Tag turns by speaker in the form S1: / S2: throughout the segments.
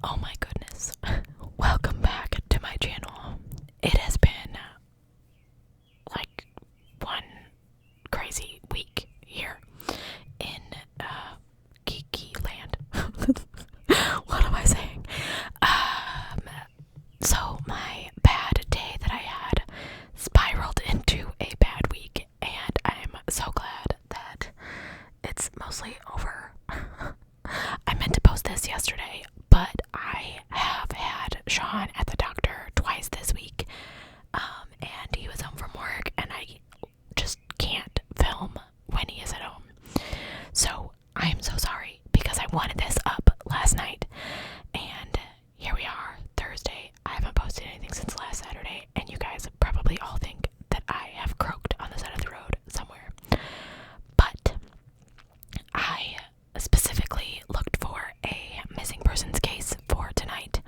S1: Oh my goodness. Welcome back to my channel. It has been like one crazy week here in geeky land. What am I saying? So my bad day that I had spiraled into a bad week, and I'm so glad that it's mostly over. I meant to post this yesterday, but I have had Sean at the doctor twice this week, and he was home from work, and I just can't film when he is at home. So I'm so sorry because I wanted this up last night, and here we are, Thursday. I haven't posted anything since last Saturday, and you guys probably all think that I have croaked on the side of the road somewhere. But I specifically looked for a missing persons case for tonight.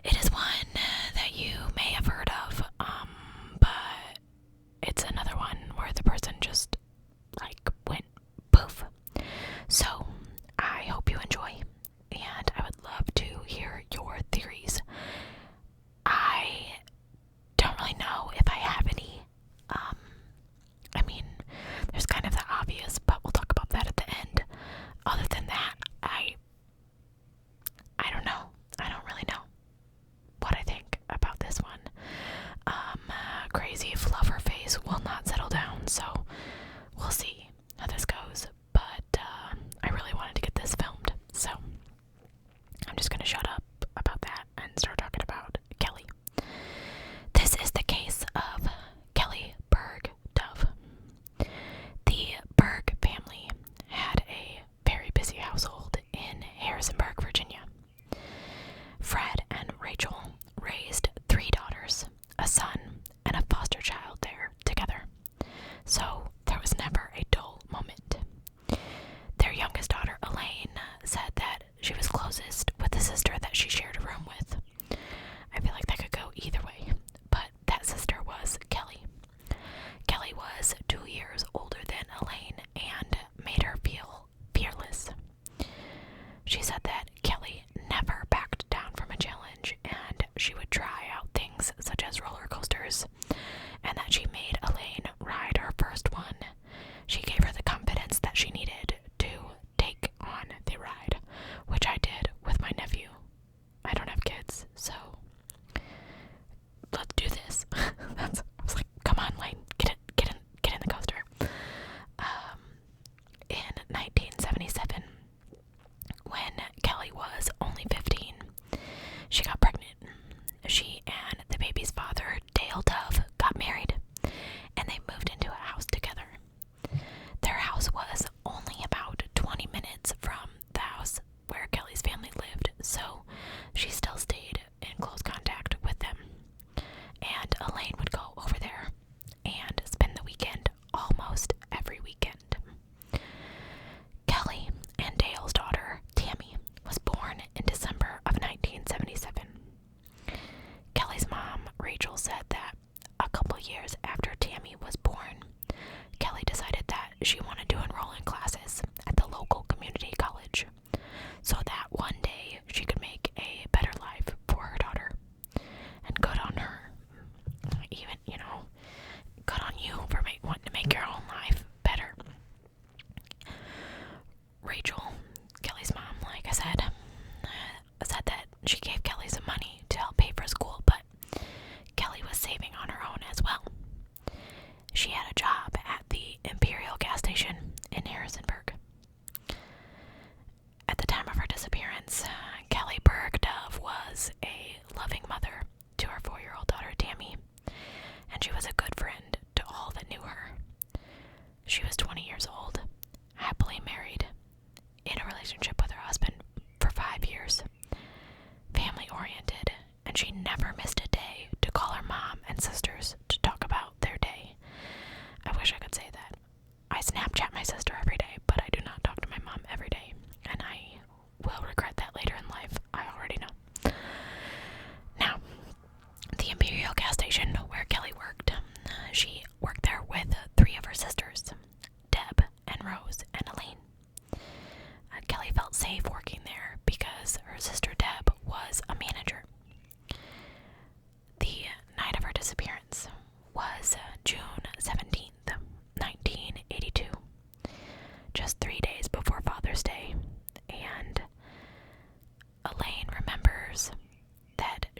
S1: It is one that you may have heard of, but it's another one where the person just like went poof. So I hope you enjoy, and I would love to hear your theories. I don't really know if I have any. I mean, there's kind of the obvious, but we'll talk about that at the end. Other than that, I don't know. I don't really know what I think about this one. Crazy fluffer face will not settle down, so we'll see how this goes. But I really wanted to get this filmed, so I'm just gonna shut up about that and start talking about Kelly. This is the case of Kelly Bergh Dove. The Bergh family had a very busy household in Harrisonburg, Virginia. Fred and Rachel raised 3 daughters, a son, and a foster child there together. So there was never a dull moment. Their youngest daughter, Elaine, said that she was closest with the sister that she shared a room with. I feel like that could go either way, but that sister was Kelly. Kelly was 2 years older than Elaine and made her feel fearless. She said that Kelly never backed down from a challenge, and she would try out things such as roller coasters, and that she made Elaine ride her first one. She gave her the confidence that she needed to take on the ride, which I did with my nephew. I don't have kids, so let's do this. I was like, come on, Lane, get in the coaster. In 1977, when Kelly was only 15, she got pregnant. She and the baby's father, Dale Dove, got married, and they moved into a house together. Their house was only about 20 minutes from the house where Kelly's family lived, so she still stayed in close contact with them. And Elaine would go over there and spend the weekend almost every weekend. Kelly and Dale's daughter, Tammy, was born in December of 1977. Kelly's mom, Rachel, said that a couple years after Tammy was born, Kelly decided that she wanted to enroll in classes at the local community college so that one day she could make a better life for her daughter. And good on her. Even, good on you for wanting to make your own life better. Rachel, Kelly's mom, like I said that she gave Kelly some money to help pay for school, but Kelly was saving on her own as well. She had a job at the Imperial gas station in Harrisonburg. At the time of her disappearance, Kelly Bergh Dove was a loving mother to her 4-year-old daughter Tammy, and she was a good friend to all that knew her. She was 20 years old, happily married, in a relationship with her husband for 5 years, family-oriented, and she never missed a day to call her mom and sisters to talk about their day. I wish I could say that. I Snapchat my sister every day, but I do not talk to my mom every day, and I will regret that later in life. I already know. Now, the Imperial gas station where Kelly worked, she worked there with 3 of her sisters, Deb and Rose and Elaine. Kelly felt safe working there because her sister Deb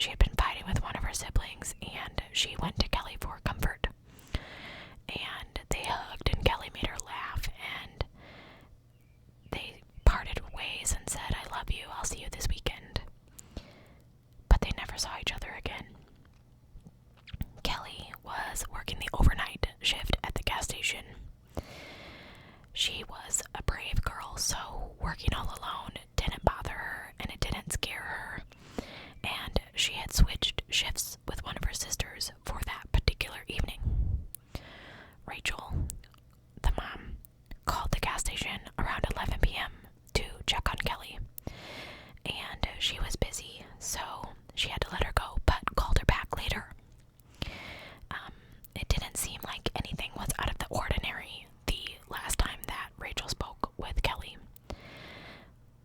S1: she had been fighting with one of her siblings, and she went to Kelly for comfort. And they hugged, and Kelly made her laugh, and they parted ways and said, "I love you, I'll see you this weekend." But they never saw each other again. Kelly was working the overnight shift at the gas station. She was a brave girl, so working all alone didn't bother her, and it didn't scare her. And she had switched shifts with one of her sisters for that particular evening. Rachel, the mom, called the gas station around 11 p.m. to check on Kelly. And she was busy, so she had to let her go, but called her back later. It didn't seem like anything was out of the ordinary the last time that Rachel spoke with Kelly.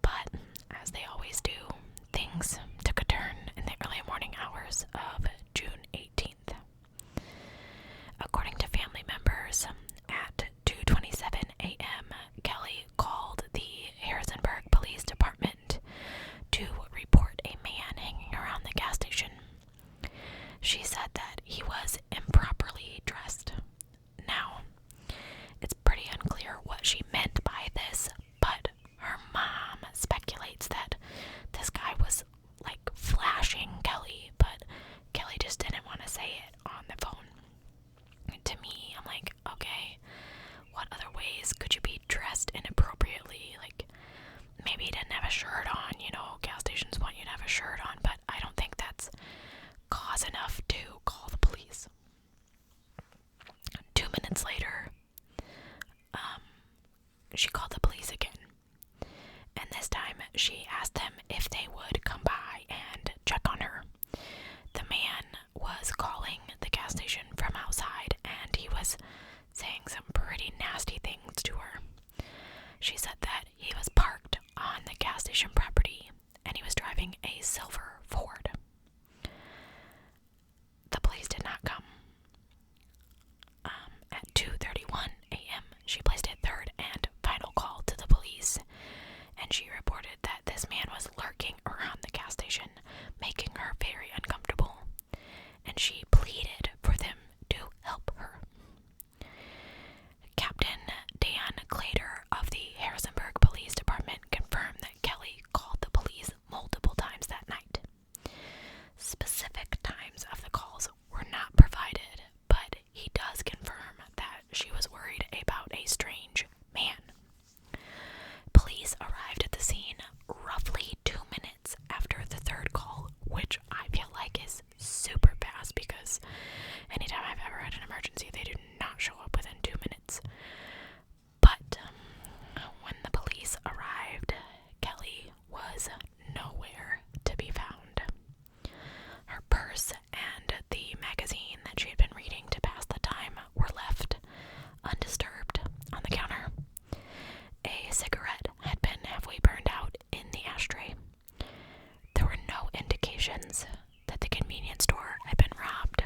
S1: But, as they always do, things took a turn in the early morning hours of June 18th. According to family members, at 2:27 a.m., Kelly called the Harrisonburg Police Department to report a man hanging around the gas station. She said that he was improperly dressed. Now, it's pretty unclear what she meant by this, but her mom speculates that this guy was like flashing Kelly, but Kelly just didn't want to say it on the phone. To me, I'm like, okay, what other ways could you be dressed inappropriately? Like, maybe he didn't have a shirt on, gas stations want you to have a shirt on, but I don't think that's cause enough to call the police. 2 minutes later, she called the police again. And this time, she asked them if they would come by and check on her. The man was calling the gas station from outside, and he was saying some pretty nasty things to her. She said that he was parked on the gas station property, and he was driving a silver Ford. The police did not come. At 2:31 a.m., she placed a third and final call to the police, and she reported that this man was lurking around the gas station, making her very uncomfortable, and she pleaded for them to help her. Captain Dan Clater of the Harrisonburg Police Department confirmed that Kelly called the police multiple times that night. Specific times of the calls were not provided, but he does confirm that she was worried about a strange man. Police arrived at the scene roughly 2 minutes after the third call, which I feel like is super fast because anytime I've ever had an emergency, they do not show up within 2 minutes. But when the police arrived, Kelly was nowhere to be found. Her purse and the magazine that she had been reading to pass the time were left undisturbed on the counter. A cigarette had been halfway burned out in the ashtray. There were no indications that the convenience store had been robbed.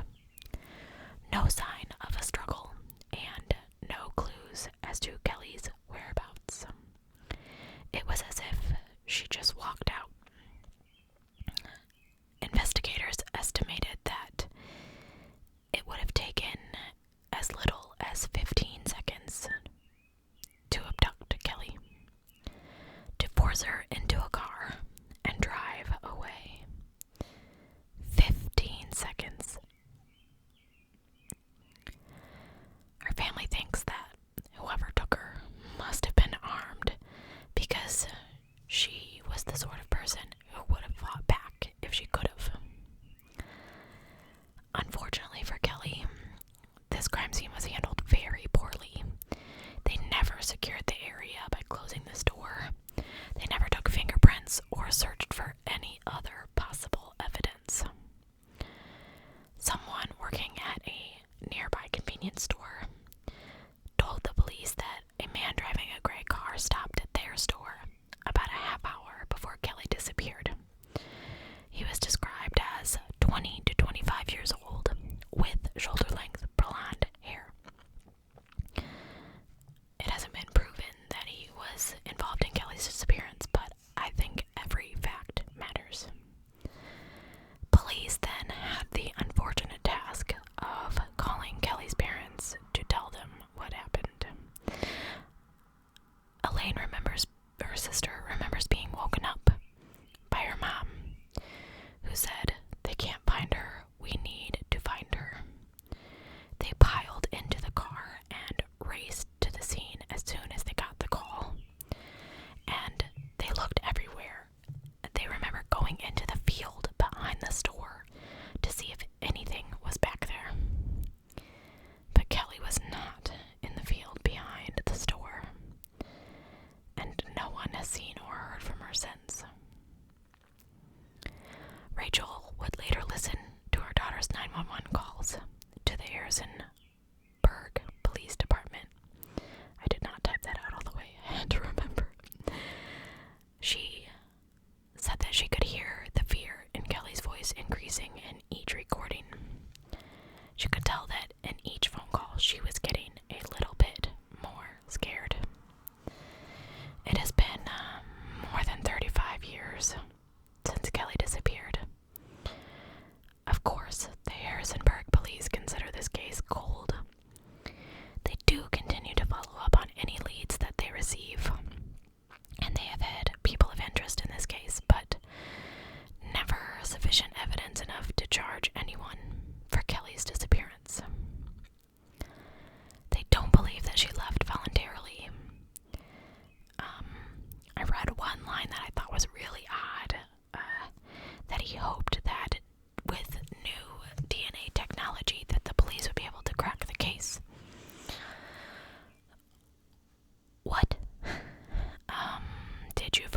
S1: No sign of a struggle, and no clues as to Kelly's whereabouts. It was as if she just walked out. Investigators estimated that it would have taken as little as 15 seconds to abduct Kelly, to force her into a car and drive away. 15 seconds. Her family thinks that whoever took her must have been armed, because she was the sort of person who would have fought back if she could have. Unfortunately for Kelly, this crime scene was handled very poorly. They never secured the area by closing this door. They never took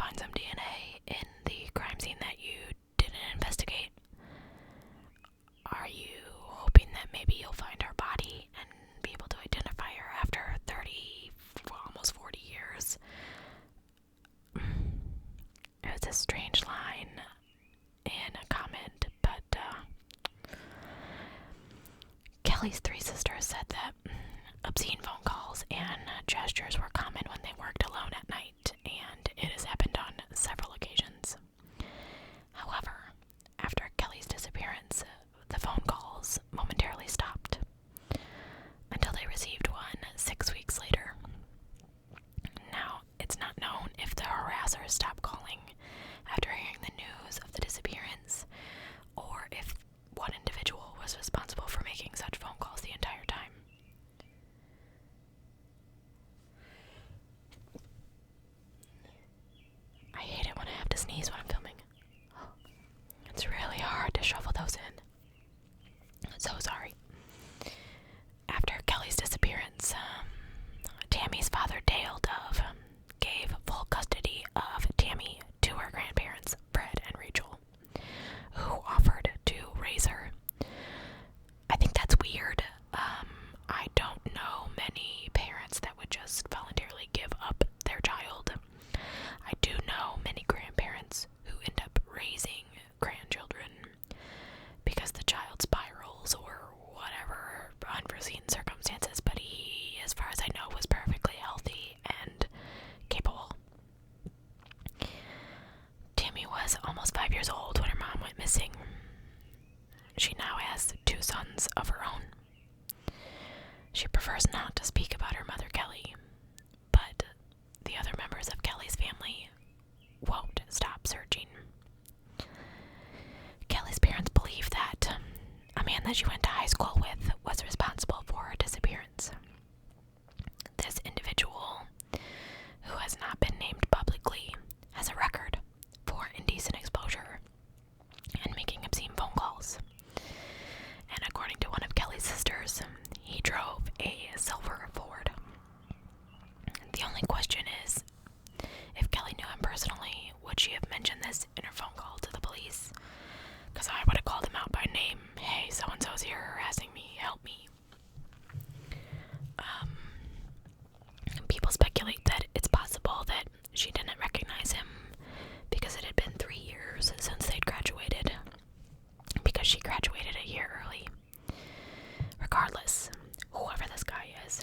S1: find some DNA in the crime scene that you didn't investigate? Are you hoping that maybe you'll find her body and be able to identify her after 30, almost 40 years? It was a strange line in a comment, but Kelly's three sisters said that obscene phone calls and gestures were common when they worked alone at night, and it has happened on several occasions. However, after Kelly's disappearance, the phone calls momentarily stopped until they received one 6 weeks later. Now, it's not known if the harassers stopped calling after hearing the news of the disappearance, or if one individual was responsible for making such phone calls the entire time. I hate it when I have to sneeze when I'm filming. It's really hard to shuffle those in. So sorry. After Kelly's disappearance, Tammy's father, Dale Dove, gave full custody of Tammy to her grandparents, Fred and Rachel, who offered to raise her. I think that's weird. I don't know many parents that would just voluntarily give up their child. I do know many grandparents who end up raising grandchildren because the child spirals or whatever unforeseen circumstances, but he, as far as I know, was perfectly healthy and capable. Tammy was almost 5 years old when her mom went missing. She now has 2 sons of her own. She prefers not to speak about her mother, Kelly, but the other members of Kelly's family won't stop searching. Kelly's parents believe that a man that she went to high school with was responsible for her disappearance. This individual, who has not been named publicly, has a record for indecent exposure and making obscene phone calls. And according to one of Kelly's sisters, he drove a silver Ford. The only question is, if Kelly knew him personally, would she have mentioned this in her phone call to the police? Because I would have called him out by name. Hey, so-and-so's here harassing me, help me. People speculate that it's possible that she didn't recognize him because it had been 3 years since they'd graduated, because she graduated a year early. Regardless, whoever this guy is,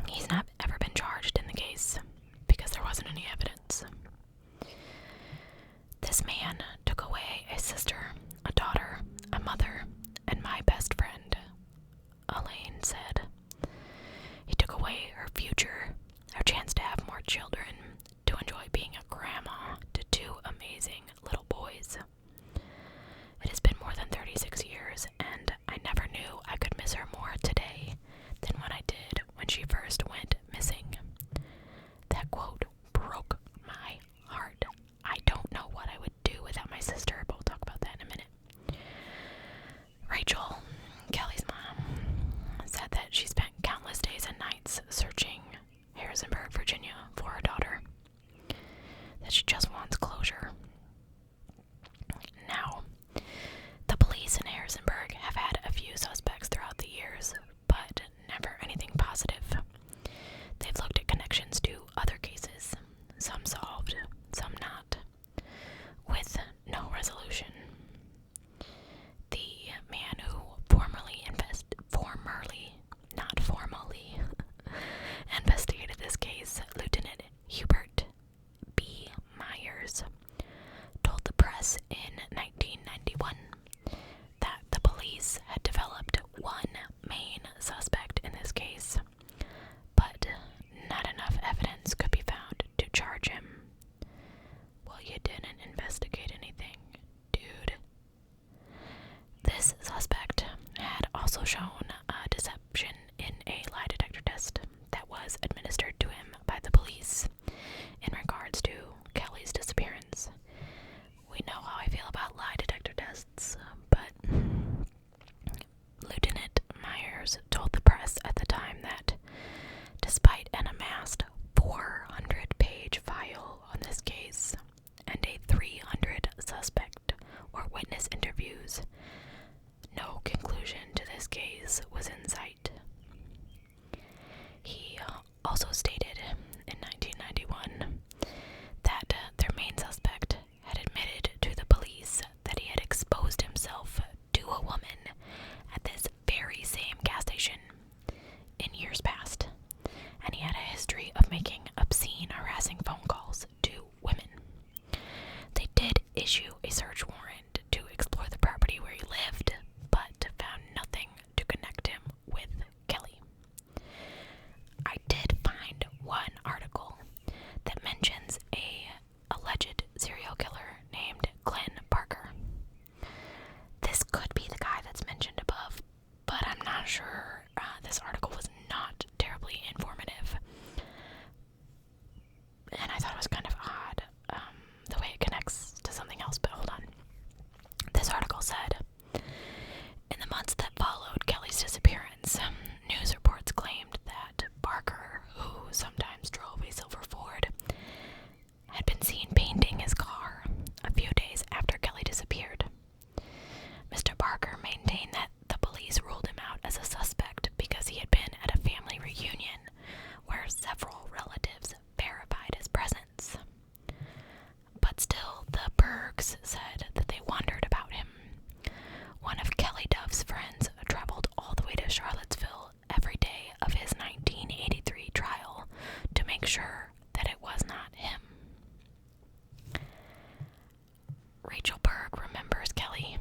S1: he's not ever been charged in the case because there wasn't any evidence. This man took away a sister, a daughter, a mother, and my best friend, Elaine said. He took away her future, her chance to have more children, to enjoy being a grandma to 2 amazing little boys. It has been more than 36 years, and I never knew I could miss her more today than when I did when she first went missing. That quote broke my heart. I don't know what I would do without my sister, but we'll talk about that in a minute. Rachel, Kelly's mom, said that she spent countless days and nights searching Harrisonburg, Virginia, for her daughter, that she just wants closure. Now, the police in Harrisonburg have had a few suspects throughout the years, but never anything positive. They've looked at connections to other cases, some solved, some not, with no resolution. The man who not formally, investigated this case, Lieutenant Hubert B. Myers, told the press in 1991 that the police had developed one main suspect in this case, but not enough evidence could be found to charge him. Well, you didn't investigate anything, dude. This suspect had also shown a deception in a lie detector test that was administered to him by the police in regards to Kelly's disappearance. We know how I feel about lie detector tests, but Lieutenant Myers told the press at the time that despite an amassed 400-page file on this case, issue a search warrant to explore the property where he lived, but found nothing to connect him with Kelly. I did find one article that mentions a alleged serial killer named Glenn Parker. This could be the guy that's mentioned above, but I'm not sure. This article was not terribly informative, and I thought it was kind of odd the way it connects to something else, but hold on. This article said, in the months that followed Kelly's disappearance, news reports claimed that Barker, who sometimes drove a silver Ford, had been seen painting his car a few days after Kelly disappeared. Mr. Barker maintained that the police ruled him out as a suspect because he had been at a family reunion where several relatives verified his presence. But still, the Berghs said that they wondered about him. One of Kelly Dove's friends traveled all the way to Charlottesville every day of his 1983 trial to make sure that it was not him. Rachel Bergh remembers Kelly,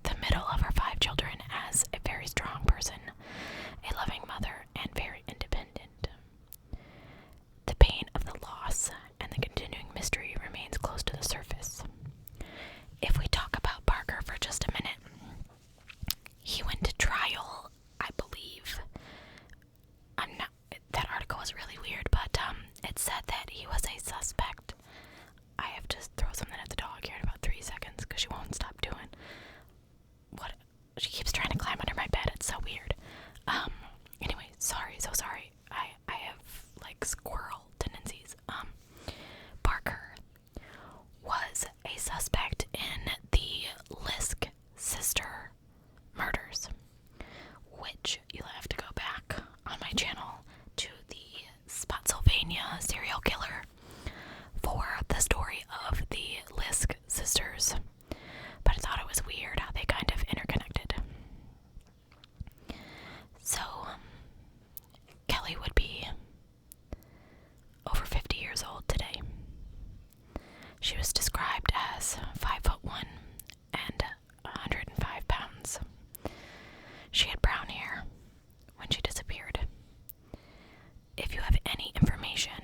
S1: the middle of her 5 children, as a very strong person, a loving mother, and very independent. The pain of the loss and the continuing mystery remains close to the surface. If we talk about Barker for just a minute, he went to trial, I believe. That article was really weird, but it said that he was a suspect. I have to throw something at the dog here in about 3 seconds because she won't stop doing what she keeps trying to climb under my bed. It's so weird. Anyway, so sorry. I have like squirrel tendencies. Barker was a suspect in the Lisk sister murders, which you'll have to go back on my channel to the Spotsylvania serial killer for the story of the Lisk sisters. But I thought it was weird how they kind of interconnected. So, Kelly would be over 50 years old today. She was described as 5'1" and 105 pounds. She had brown hair when she disappeared. If you have any information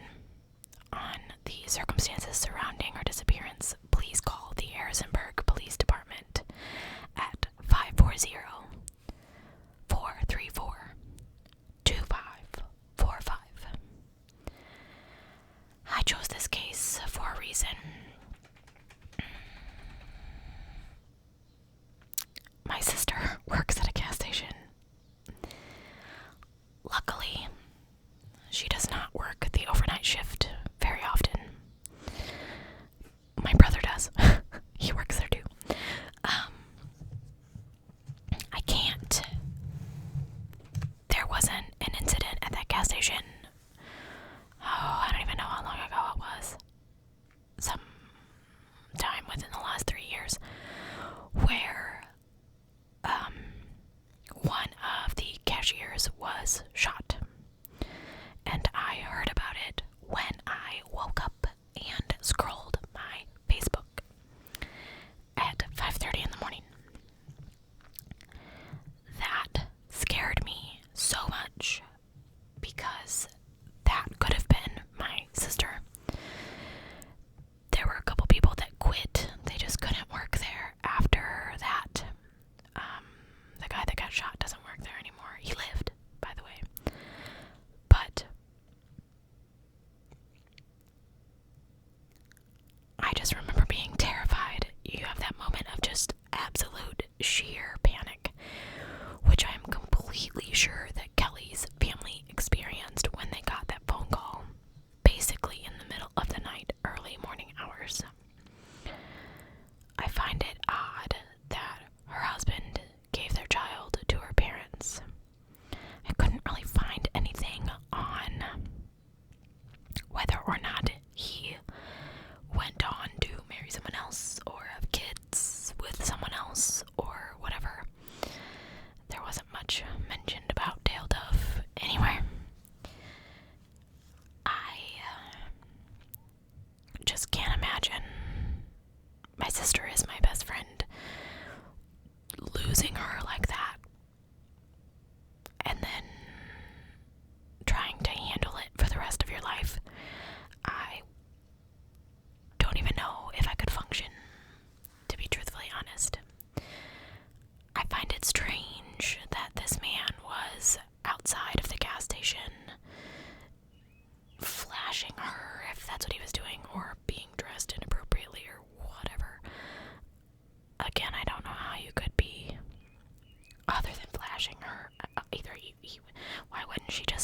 S1: on the circumstances surrounding her disappearance, please call the Harrisonburg Police Department at 540-434-2545. I chose this case for a reason.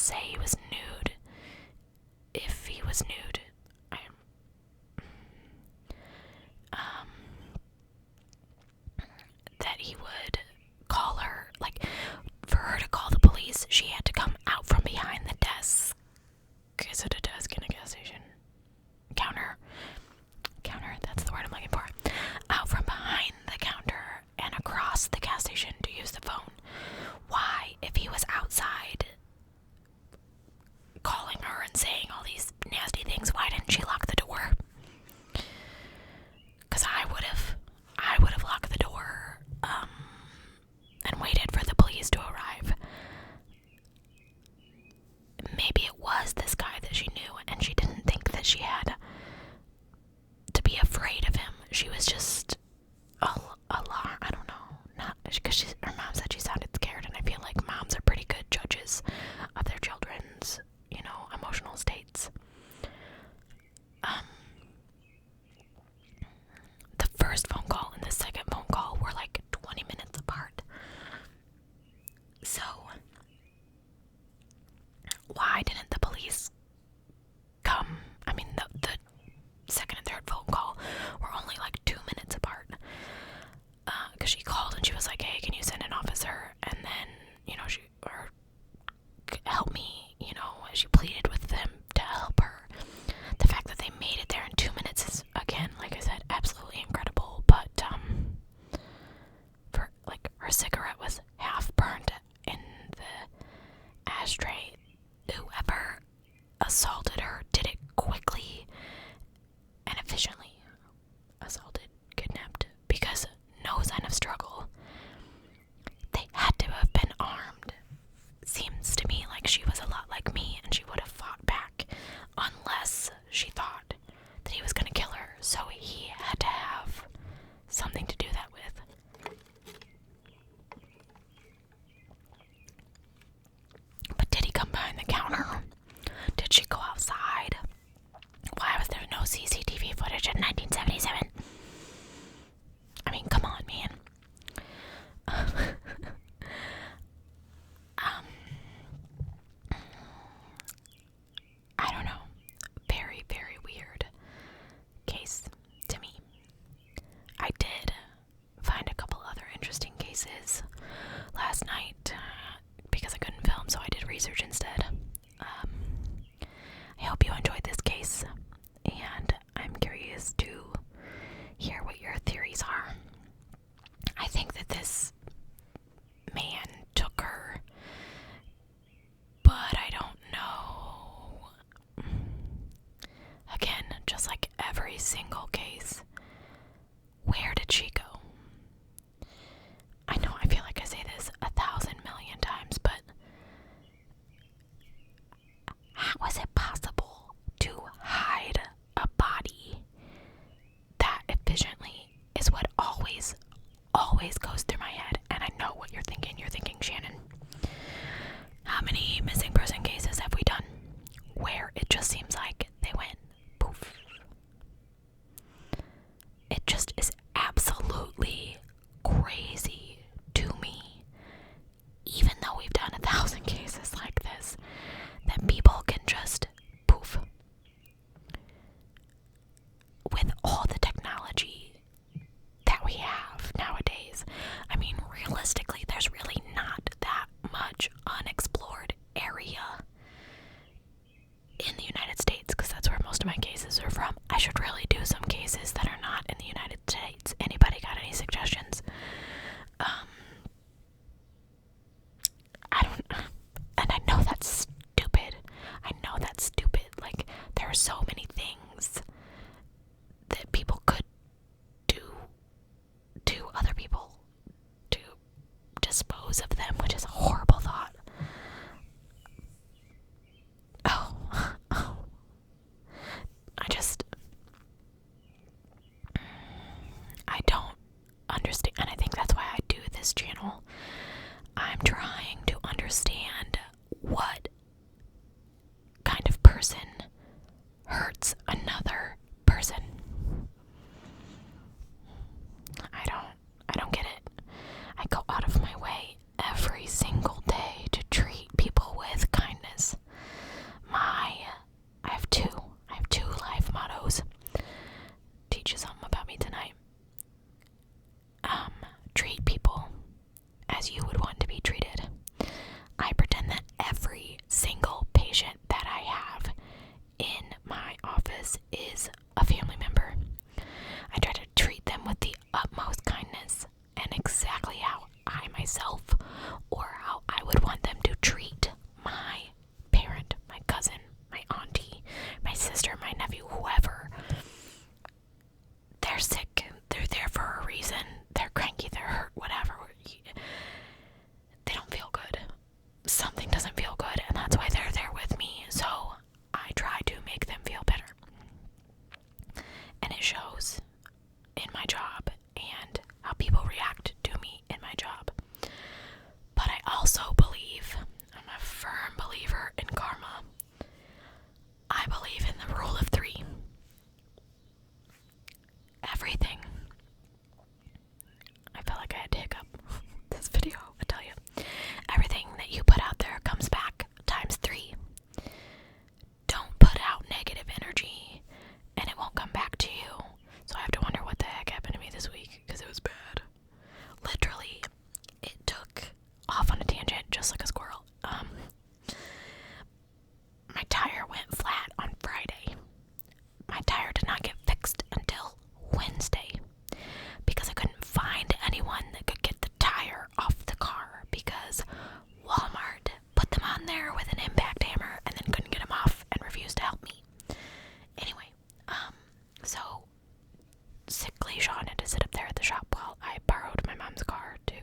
S1: say he was nude. If he was nude, that he would call her, like, for her to call the police, she had to come out from behind the desk. Is it a desk in a gas station? Counter, that's the word I'm looking for. Out from behind the counter and across the gas station to use the phone. Why, if he was outside calling her and saying all these nasty things, why didn't she lock the door? Because I would have locked the door, and waited for the police to arrive. Maybe it was this guy that she knew, and she didn't think that she had to be afraid of him. She was just alarmed. I don't know. Not because her mom said she sounded scared, and I feel like moms are pretty good judges of their children's, emotional states. The first phone call and the second phone call were like 20 minutes apart. So, why didn't the police come? I mean, the second and third phone call were only like 2 minutes apart. Because she called and she was like, hey, can you send an officer? And then, or help me, she pleaded with them to help her. The fact that they made it there in 2 minutes is, again, like I said, absolutely incredible. But, her cigarette was half burned in the ashtray. Whoever assaulted her did it quickly and efficiently. Assaulted, kidnapped, because no sign of struggle. They had to have been armed. Seems to me like she was a lot like me and she would have fought back, unless she thought that he was going to kill her. So he had to have something to do that with. But did he come behind the counter? Did she go outside? Why was there no CCTV footage in 1977? I mean, come on, man. I don't know. Very, very weird case to me. I did find a couple other interesting cases last night because I couldn't film, so I did research instead. I hope you enjoyed this case, and I'm curious to hear what your theories are. I think that this man took her, but I don't know. Again, just like every single case, where did she go? I know I feel like I say this 1,000 million times, but how is it possible to hide a body that efficiently is what always goes through my head. And I know what you're thinking. You're thinking, Shannon, how many missing person cases have we done where it just seems like they went poof? It just is absolutely crazy to me, even though we've done 1,000 cases like this, that people can just poof. With all the technology that we have nowadays, I mean, realistically, there's really not that much unexplored area in the United States, because that's where most of my cases are from. I should really do some cases that are not in the United States. Anybody got any suggestions? And I know that's stupid. Like, there are so many things that people could do to other people to dispose of them, which is a horrible thought. I don't understand, and I think that's why I do this channel. I'm trying to understand what kind of person hurts another person. I don't get it. I go out of my way every single day to treat people with kindness. Alicia wanted to sit up there at the shop while I borrowed my mom's car to